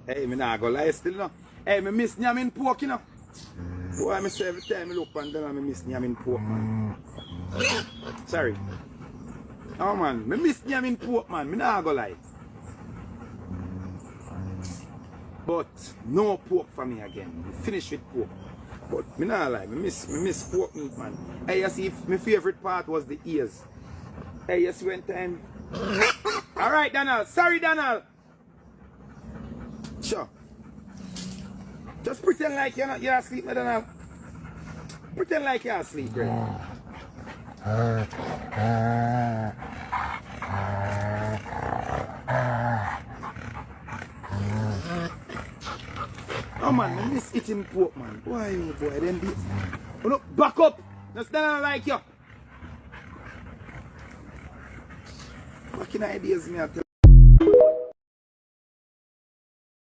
Hey, me nah go lie still no. Hey, me miss nyamin pork, you know. Boy, me say every time I look on them, I miss nyamin pork, man. Sorry. Oh man, me miss nyamin pork, man. Me nah go lie. But no pork for me again. Me finish with pork. But me nah lie, me miss pork meat, man. Hey, you see, if my favorite part was the ears. Hey, you see when time. Alright, Donald. Sorry, Donald. Sure. Just pretend like you're asleep, Donald. Pretend like you're asleep, right? Oh man, I miss eating pork, man. Why you boy? Then this. Oh no, back up. Just stand like you. Fucking ideas, me.